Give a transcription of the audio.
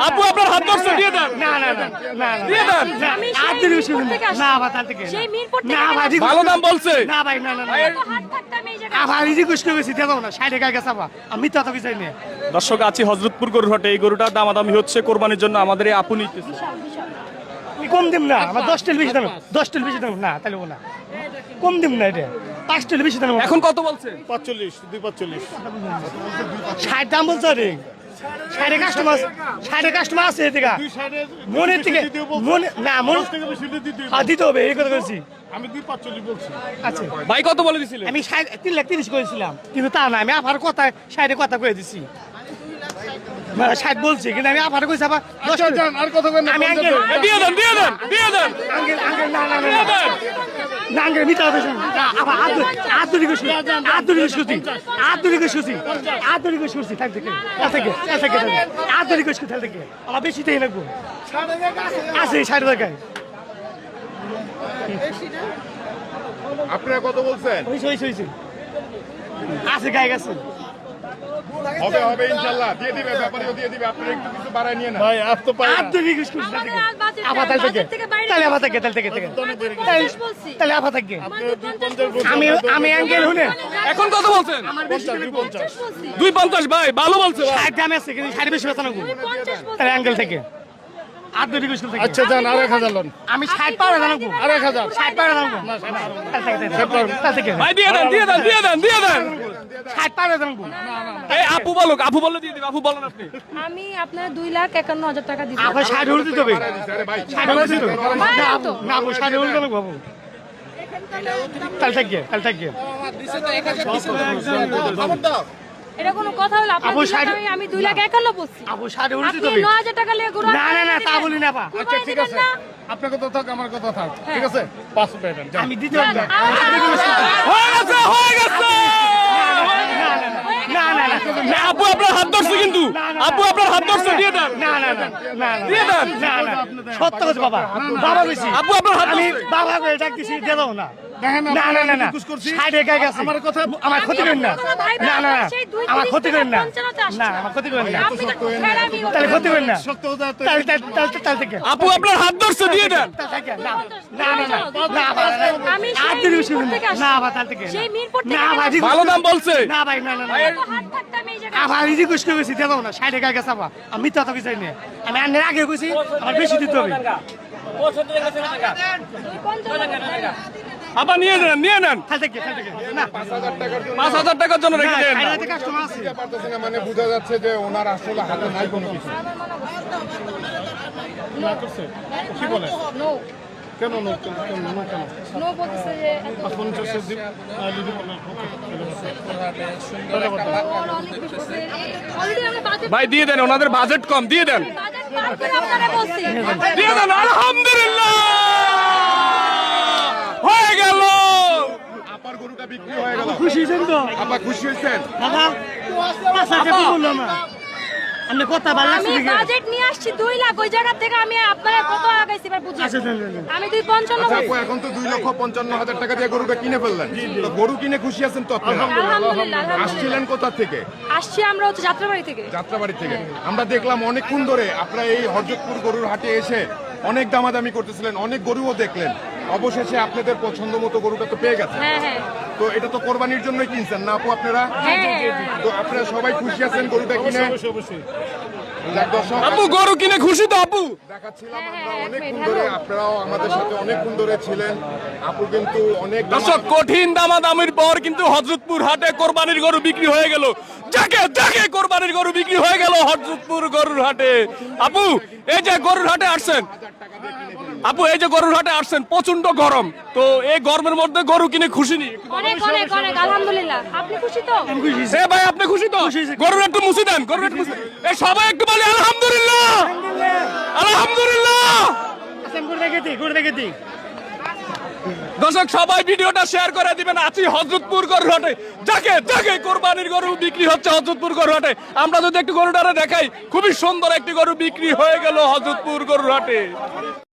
আপু আপনার হাত ধরছে, দিয়ে দেন। না না না না দিয়ে দেন। আমি হাত সেই ধরে মিরপুর থেকে আসছি। না বাতাল থেকে সেই মিরপুর থেকে না আমি ভাই আসছি। ভালো দাম বলছে। না ভাই না না না তো হাত থাকতে আমি এই জায়গায় আবার রিজি কুছ করে গেছি দেবো না 60 টাকা গেছে আবার আমি তো তো কিছু নেই দর্শক আছি হযরতপুর গরুর হাটে। এই গরুটার দামাদামি হচ্ছে কোরবানির জন্য, আমাদের এই আপু নিতেছে। আমি কম দিম না আমার 10 টেল বেশি দাম 10 টেল বেশি দাম না তাহলে না কম দিম না এটা 5 টেল বেশি দাম এখন কত বলছে? 45 245 60 দাম বলছো রে 60 কাস্টমার আছে এদিকে মনে থেকে মনে না মনে দিতে হবে এই কথা বলছি আমি 245 বলছি। আচ্ছা ভাই কত বলে দিছিলেন? আমি 3,30,000 করেছিলাম কিন্তু তা না আমি আবার কথা 60 কথা কয়ে দিছি 60 বলছি কিন্তু আমি আবার কইছি আবার 10 আর কত করে আমি আঙ্কেল দিয়ে দেন, দিয়ে দেন, দিয়ে দেন। আঙ্কেল না না দিয়ে দেন। না আঙ্কেল মিথ্যা কথা শুনুন আবার আধুনিক সুতি থাক থেকে আধুনিক সুতি থাক থেকে আমার বেশি তাই লাগবো আছে 60 টাকায় আপনারা কত বলছেন? হইছে আছে গায়ে গেছে হবে হবে ইনশাআল্লাহ দিয়ে দিবে, ব্যাপারীও দিয়ে দিবে। আপনি একটু কিছু বাড়ায় নিয়ে না। ভাই আপ তো পাই আধুনিক সুতি থাক থেকে আবার তাহলে আবার থেকে তাহলে আবার থেকে আমি আঙ্কেল হুনে এখন কত বলছেন? আমার বেশি 250 250 ভাই ভালো বলছে। 60 দামে আছে কিন্তু 60 বেশি কথা না গো তাহলে অ্যাঙ্গেল থেকে আধুনিক সুতি থেকে আচ্ছা যান, আর 1000 লোন। আমি 60 পার জানাবো আর 1000 60 পার জানাবো তাহলে থেকে ভাই দিয়ে দেন, দিয়ে দেন, দিয়ে দেন, দিয়ে দেন। 60 পার জানাবো এই আপু বলো, আপু বললে দিয়ে দিবে। আপু বলেন আপনি। আমি আপনার 2,51,000 টাকা দিব। আপনি 60 হলে দিতে হবে আরে ভাই 60 হলে দিতে হবে ভাই, না তো। না 60 হলে দিতে হবে তাহলে থেকে এটা কোনো কথা হলো? আপনার আপু, 2,00,000 আমি 2,51,000 বলছি। আপু 60 হলে আপনি দিতে হবে 9,000 টাকা নিয়ে ঘুরে না না না তা বলি না বা আচ্ছা ঠিক আছে, আপনার কথা থাক, আমার কথা থাক, ঠিক আছে 500 টাকা দেন, যান। আমি দিতে হবে না হয়ে গেছে, হয়ে গেছে। না না না না, আপু আপনার হাত ধরছে কিন্তু। আপু আপনার হাত ধরছে, দিয়ে দেন। না না না না দিয়ে দেন। না না সত্য কথা বাবা বাবা কইছি আপু আপনার হাত আমি ধরছে। বাবা কই ডাক দিছি দে দাও না দেখেন না না না না খুশ করছি। 60 গায়ে গেছে আমার কথা আমার ক্ষতি করেন না না না না আমার ক্ষতি করেন না 55 আসছে। না আমার ক্ষতি করেন না আপনি তো ফেরাবি তাহলে ক্ষতি করেন না সত্য কথা তো তাহলে থেকে আপু আপনার হাত ধরছে, দিয়ে দেন। না না না না আমি সেই আধুনিক মিরপুর সুতি থেকে আসছি। না বাতাল থেকে সেই মিরপুর থেকে না আমি ভাই আসছি। ভালো দাম বলছে। না ভাই না না না তো হাত থাকতে আমি এই জায়গায় আবার রিজি কুছ করে গেছি দেবো না 60 টাকা গেছে আবার আমি তো কিছু নেই আমি আন্নের আগে কইছি আমার বেশি দিতে হবে আবার নিয়ে নেন, নিয়ে নেন। তাহলে থেকে না 5000 টাকার জন্য 5000 টাকার জন্য রেখে দেন। 60 টাকা কাস্টমার আছে দিতে পারতেছি না, মানে বোঝা যাচ্ছে যে ওনার আসলে হাতে নাই কোনো কিছু। কি বলে নো কেন নো কেন নো বলতেছে যে পঞ্চাশের দিন অলরেডি আমরা বাজেট ভাই দিয়ে দেন, ওনাদের বাজেট কম, দিয়ে দেন, পার করে আপনারা বলছি। দিয়ে দেন। আলহামদুলিল্লাহ হয়ে গেল। আপার গরুটা বিক্রি হয়ে গেল। খুশি হয়েছেন তো আপা খুশি হয়েছেন? দাদা 5 টাকা বললো না আপনি কথা ভালো আমি লাগছে বাজেট নিয়ে আসছি 2 লাখ, ওই জায়গা থেকে আমি আপনারা কত লাগাইছি এবার বুঝি। আচ্ছা দেন দেন আমি 2,55 আচ্ছা আপু, বলছি। এখন তো 2,55,000 টাকা দিয়ে গরুটা কিনে ফেললেন, তো গরু কিনে খুশি আছেন তো আপনারা? আলহামদুলিল্লাহ আসছিলেন কোথা থেকে? আসছি আমরা হচ্ছে যাত্রাবাড়ি থেকে। যাত্রাবাড়ি থেকে। আমরা দেখলাম অনেকক্ষণ ধরে আপনারা এই হযরতপুর গরুর হাটে এসে অনেক দামাদামি করতেছিলেন, অনেক গরুও দেখলেন, অবশেষে আপনাদের পছন্দ মতো গরুটা তো পেয়ে গেছে। হ্যাঁ হ্যাঁ তো এটা তো কোরবানির জন্যই কিনছেন না আপু আপনারা? হ্যাঁ তো আপনারা সবাই খুশি আছেন গরুটা কিনে? যাক দর্শক, আপু গরু কিনে খুশি তো আপু? দেখাচ্ছিলাম আমরা অনেকক্ষণ ধরে, আপনারাও আমাদের সাথে অনেকক্ষণ ধরে ছিলেন। আপু কিন্তু অনেক দর্শক কঠিন দামাদামির পর কিন্তু হযরতপুর হাটে কোরবানির গরু বিক্রি হয়ে গেল। যাকে যাকে কোরবানির গরু বিক্রি হয়ে গেল হযরতপুর গরুর হাটে। আপু এই যে গরুর হাটে আসছেন, আপু এই যে গরুর হাটে আসছেন, প্রচন্ড গরম, তো এই গরমের মধ্যে গরু কিনে খুশি নি? অনেক অনেক অনেক আলহামদুলিল্লাহ। আপনি খুশি তো? এ ভাই আপনি খুশি তো? গরুর একটু মুছে দেন, গরুর একটু মুছে। এই সবাই একটু বলি আলহামদুলিল্লাহ, আলহামদুলিল্লাহ। আচ্ছা গুড় দেখে দিই দর্শক সবাই ভিডিওটা শেয়ার করে দিবেন। আছি হযরতপুর গরুর হাটে, যাকে যাকে কোরবানির গরু বিক্রি হচ্ছে হযরতপুর গরুর হাটে। আমরা যদি একটু গরুটারে দেখাই, খুবই সুন্দর একটি গরু বিক্রি হয়ে গেল হযরতপুর গরুর হাটে।